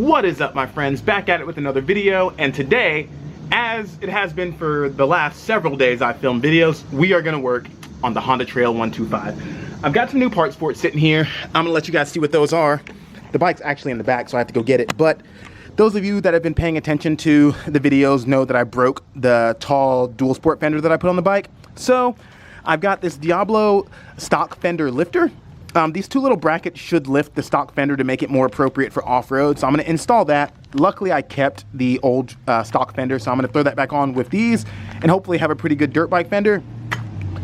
What is up, my friends? Back at it with another video, and today, as it has been for the last several days I've filmed videos, we are gonna work on the Honda Trail 125. I've got some new parts for it sitting here. I'm gonna let you guys see what those are. The bike's actually in the back, so I have to go get it, but those of you that have been paying attention to the videos know that I broke the tall dual sport fender that I put on the bike. So I've got this Diablo stock fender lifter. These two little brackets should lift the stock fender to make it more appropriate for off-road. So I'm gonna install that. Luckily I kept the old stock fender, so I'm gonna throw that back on with these and hopefully have a pretty good dirt bike fender.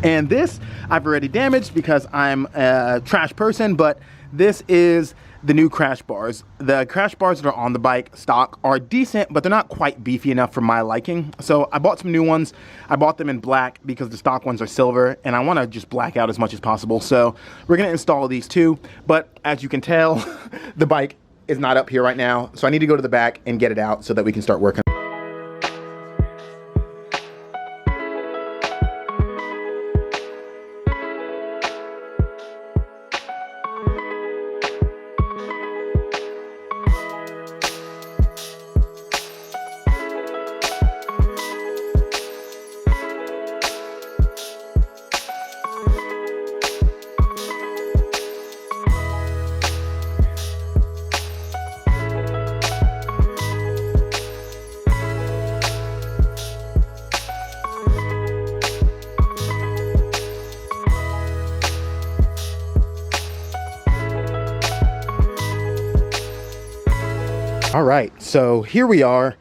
And this I've already damaged because I'm a trash person, but this is the new crash bars. The crash bars that are on the bike stock are decent, but they're not quite beefy enough for my liking. So I bought some new ones. I bought them in black because the stock ones are silver and I want to just black out as much as possible. So we're going to install these too. But as you can tell, the bike is not up here right now. So I need to go to the back and get it out so that we can start working. All right, so here we are.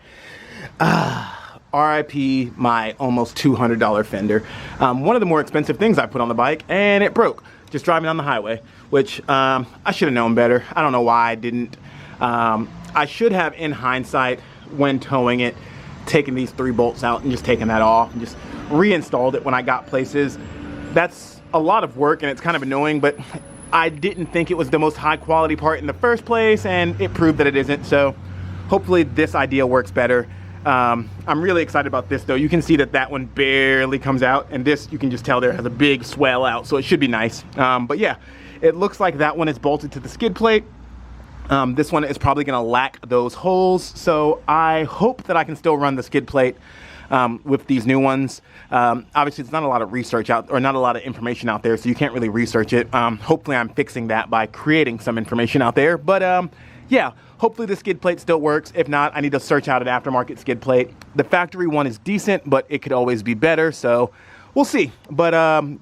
RIP my almost $200 fender. One of the more expensive things I put on the bike, and it broke just driving on the highway, which I should have known better. I don't know why I didn't. I should have, in hindsight, when towing it, taken these 3 bolts out and just taken that off and just reinstalled it when I got places. That's a lot of work and it's kind of annoying, but I didn't think it was the most high quality part in the first place, and it proved that it isn't. So hopefully this idea works better. I'm really excited about this though. You can see that that one barely comes out, and this, you can just tell there has a big swell out, so it should be nice. But yeah, it looks like that one is bolted to the skid plate. This one is probably gonna lack those holes, so I hope that I can still run the skid plate with these new ones. Obviously it's not a lot of research out, or not a lot of information out there, so you can't really research it. Hopefully I'm fixing that by creating some information out there, but yeah, hopefully the skid plate still works. If not, I need to search out an aftermarket skid plate. The factory one is decent, but it could always be better, so we'll see. But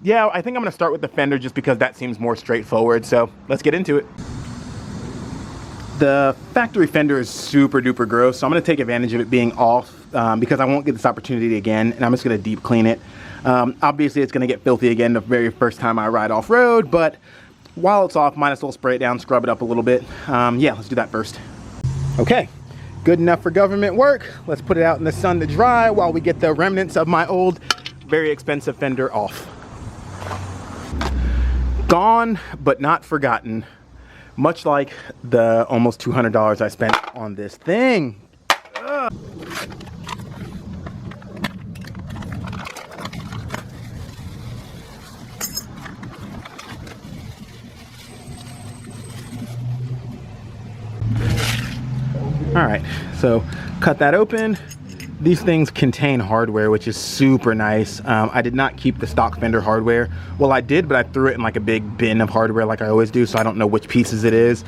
yeah, I think I'm gonna start with the fender just because that seems more straightforward, so let's get into it. The factory fender is super duper gross, so I'm gonna take advantage of it being off because I won't get this opportunity again, and I'm just gonna deep clean it. Obviously it's gonna get filthy again the very first time I ride off-road, but while it's off, might as well spray it down, scrub it up a little bit. Yeah, let's do that first. Okay, good enough for government work. Let's put it out in the sun to dry while we get the remnants of my old, very expensive fender off. Gone, but not forgotten. Much like the almost $200 I spent on this thing. Ugh. All right, so cut that open. These things contain hardware, which is super nice. I did not keep the stock fender hardware. Well, I did, but I threw it in like a big bin of hardware like I always do, so I don't know which pieces it is.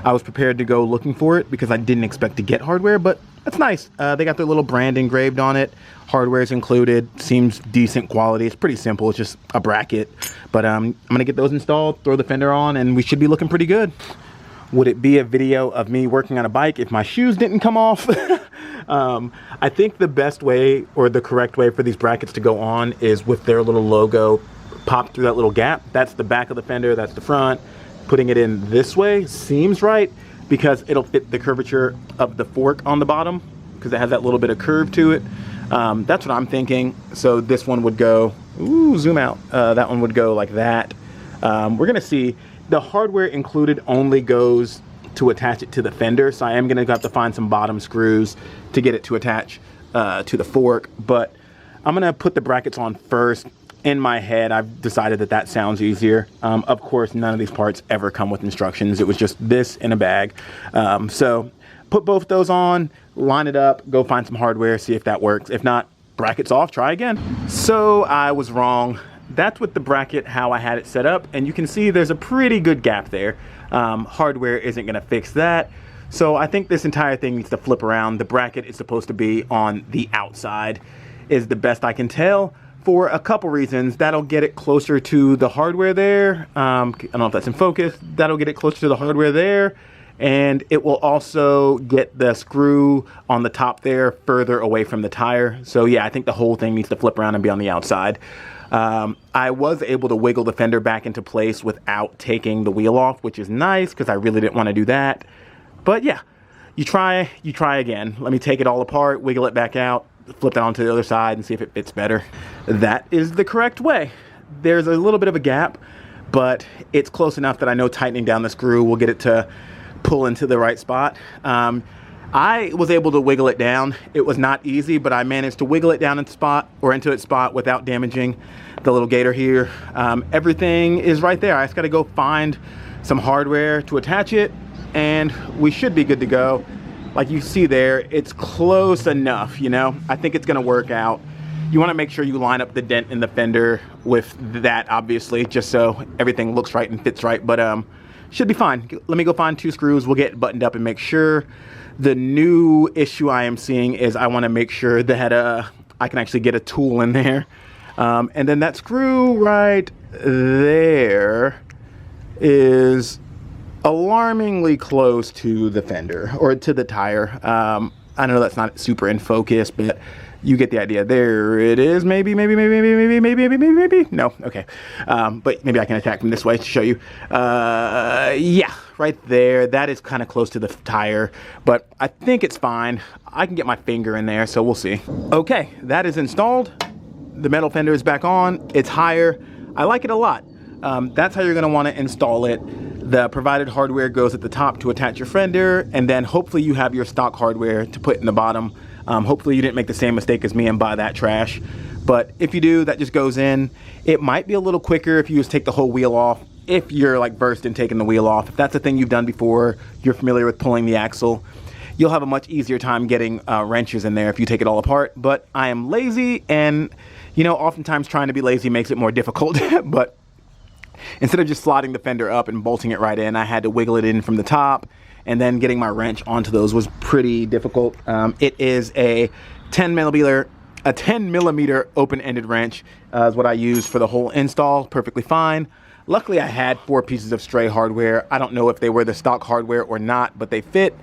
I was prepared to go looking for it because I didn't expect to get hardware, but that's nice. They got their little brand engraved on it. Hardware is included. Seems decent quality. It's pretty simple. It's just a bracket. But I'm gonna get those installed, throw the fender on, and we should be looking pretty good. Would it be a video of me working on a bike if my shoes didn't come off? I think the best way, or the correct way for these brackets to go on, is with their little logo popped through that little gap. That's the back of the fender, that's the front. Putting it in this way seems right because it'll fit the curvature of the fork on the bottom because it has that little bit of curve to it. That's what I'm thinking. So this one would go, ooh, zoom out. That one would go like that. We're gonna see. The hardware included only goes to attach it to the fender, so I am gonna have to find some bottom screws to get it to attach to the fork, but I'm gonna put the brackets on first. In my head, I've decided that that sounds easier. Of course, none of these parts ever come with instructions. It was just this in a bag. So put both those on, line it up, go find some hardware, see if that works. If not, brackets off, try again. So I was wrong. That's with the bracket how I had it set up, and you can see there's a pretty good gap there. Hardware isn't gonna fix that. So I think this entire thing needs to flip around. The bracket is supposed to be on the outside, is the best I can tell, for a couple reasons. That'll get it closer to the hardware there. I don't know if that's in focus. That'll get it closer to the hardware there. And it will also get the screw on the top there further away from the tire. So yeah, I think the whole thing needs to flip around and be on the outside. I was able to wiggle the fender back into place without taking the wheel off, which is nice because I really didn't want to do that. But yeah, you try again. Let me take it all apart, wiggle it back out, flip it onto the other side and see if it fits better. That is the correct way. There's a little bit of a gap, but it's close enough that I know tightening down the screw will get it to pull into the right spot. I was able to wiggle it down. It was not easy, but I managed to wiggle it down into its spot without damaging the little gator here. Everything is right there. I just got to go find some hardware to attach it, and we should be good to go. Like you see there, it's close enough, you know? I think it's gonna work out. You wanna make sure you line up the dent in the fender with that, obviously, just so everything looks right and fits right, but should be fine. Let me go find 2 screws, we'll get it buttoned up and make sure. The new issue I am seeing is I wanna make sure that I can actually get a tool in there. And then that screw right there is alarmingly close to the fender, or to the tire. I know that's not super in focus, but you get the idea. There it is. Maybe. No, okay. But maybe I can attack from this way to show you. Yeah, right there. That is kind of close to the tire, but I think it's fine. I can get my finger in there, so we'll see. Okay, that is installed. The metal fender is back on. It's higher. I like it a lot. That's how you're gonna wanna install it. The provided hardware goes at the top to attach your fender, and then hopefully you have your stock hardware to put in the bottom. Hopefully you didn't make the same mistake as me and buy that trash. But if you do, that just goes in. It might be a little quicker if you just take the whole wheel off, if you're like versed in taking the wheel off. If that's a thing you've done before, you're familiar with pulling the axle, you'll have a much easier time getting wrenches in there if you take it all apart. But I am lazy, and you know, oftentimes trying to be lazy makes it more difficult. But instead of just slotting the fender up and bolting it right in, I had to wiggle it in from the top, and then getting my wrench onto those was pretty difficult. It is a 10 millimeter open-ended wrench is what I used for the whole install. Perfectly fine. Luckily, I had 4 pieces of stray hardware. I don't know if they were the stock hardware or not, but they fit.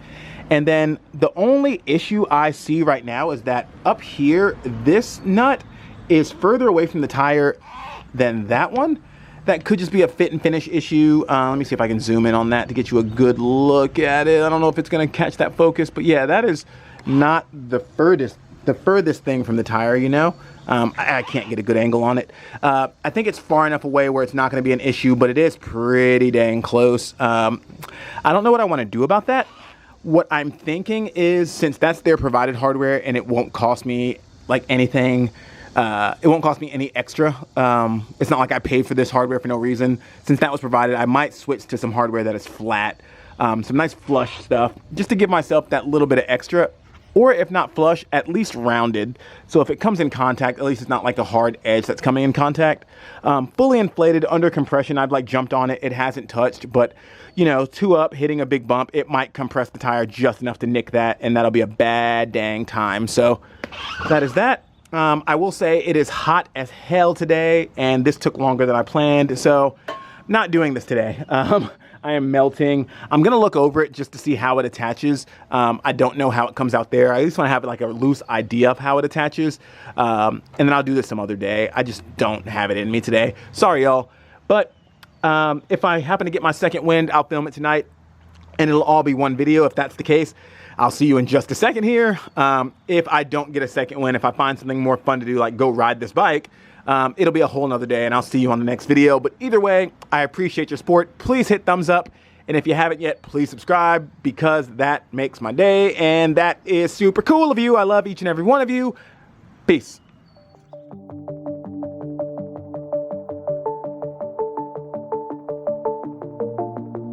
And then the only issue I see right now is that up here, this nut is further away from the tire than that one. That could just be a fit and finish issue. Let me see if I can zoom in on that to get you a good look at it. I don't know if it's gonna catch that focus, but yeah, that is not the furthest thing from the tire, you know? I can't get a good angle on it. I think it's far enough away where it's not gonna be an issue, but it is pretty dang close. I don't know what I wanna do about that. What I'm thinking is, since that's their provided hardware and it won't cost me like anything, it won't cost me any extra. It's not like I paid for this hardware for no reason. Since that was provided, I might switch to some hardware that is flat. Some nice flush stuff, just to give myself that little bit of extra. Or if not flush, at least rounded. So if it comes in contact, at least it's not like a hard edge that's coming in contact. Fully inflated, under compression, I've like jumped on it. It hasn't touched, but you know, 2 up, hitting a big bump, it might compress the tire just enough to nick that, and that'll be a bad dang time. So that is that. I will say it is hot as hell today, and this took longer than I planned, so not doing this today. I am melting. I'm gonna look over it just to see how it attaches. I don't know how it comes out there. I just wanna have like a loose idea of how it attaches, and then I'll do this some other day. I just don't have it in me today. Sorry, y'all. But if I happen to get my second wind, I'll film it tonight, and it'll all be one video. If that's the case, I'll see you in just a second here. If I don't get a second win, if I find something more fun to do, like go ride this bike, it'll be a whole nother day, and I'll see you on the next video. But either way, I appreciate your support. Please hit thumbs up. And if you haven't yet, please subscribe, because that makes my day, and that is super cool of you. I love each and every one of you. Peace.